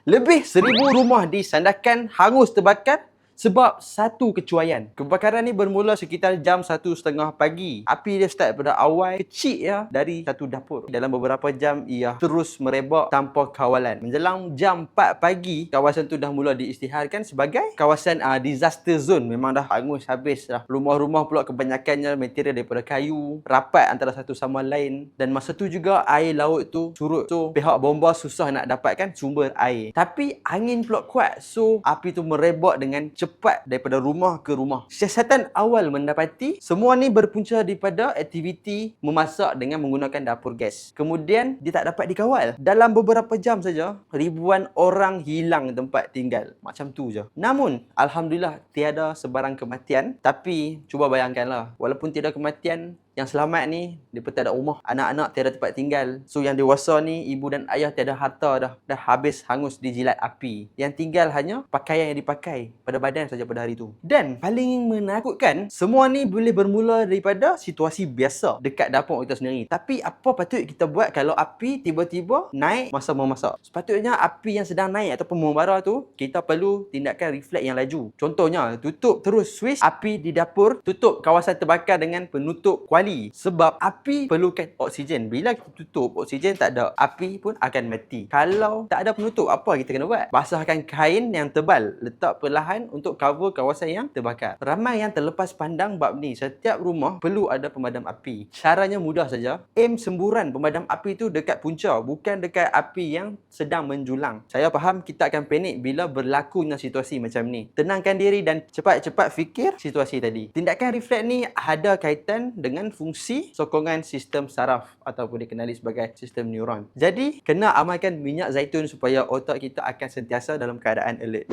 Lebih 1,000 rumah di Sandakan hangus terbakar sebab satu kecuaian. Kebakaran ni bermula sekitar jam 1:30 pagi. Api dia start pada awal kecil ya dari satu dapur. Dalam beberapa jam ia terus merebak tanpa kawalan. Menjelang jam 4 pagi, kawasan tu dah mula diisytiharkan sebagai kawasan disaster zone. Memang dah hangus habis dah. Rumah-rumah pula kebanyakannya material daripada kayu, rapat antara satu sama lain. Dan masa tu juga air laut tu surut. So pihak bomba susah nak dapatkan sumber air. Tapi angin pula kuat. So api tu merebak dengan cepat daripada rumah ke rumah. Siasatan awal mendapati semua ni berpunca daripada aktiviti memasak dengan menggunakan dapur gas. Kemudian dia tak dapat dikawal. Dalam beberapa jam saja, ribuan orang hilang tempat tinggal. Macam tu je. Namun, alhamdulillah tiada sebarang kematian. Tapi cuba bayangkanlah, walaupun tiada kematian, yang selamat ni, mereka tak ada rumah. Anak-anak tiada tempat tinggal. So, yang dewasa ni, ibu dan ayah tiada harta dah. Dah habis hangus dijilat api. Yang tinggal hanya pakaian yang dipakai pada badan saja pada hari tu. Dan paling menakutkan, semua ni boleh bermula daripada situasi biasa dekat dapur kita sendiri. Tapi apa patut kita buat kalau api tiba-tiba naik masa memasak? Sepatutnya api yang sedang naik ataupun membara tu, kita perlu tindakan refleks yang laju. Contohnya, tutup terus switch api di dapur, tutup kawasan terbakar dengan penutup kuali. Sebab api perlukan oksigen. Bila kita tutup, oksigen tak ada, api pun akan mati. Kalau tak ada penutup, apa kita kena buat? Basahkan kain yang tebal, letak perlahan untuk cover kawasan yang terbakar. Ramai yang terlepas pandang bab ni. Setiap rumah perlu ada pemadam api. Caranya mudah saja. Aim semburan pemadam api tu dekat punca, bukan dekat api yang sedang menjulang. Saya faham kita akan panik bila berlakunya situasi macam ni. Tenangkan diri dan cepat-cepat fikir situasi tadi. Tindakan refleks ni ada kaitan dengan fungsi sokongan sistem saraf ataupun dikenali sebagai sistem neuron. Jadi, kena amalkan minyak zaitun supaya otak kita akan sentiasa dalam keadaan alert.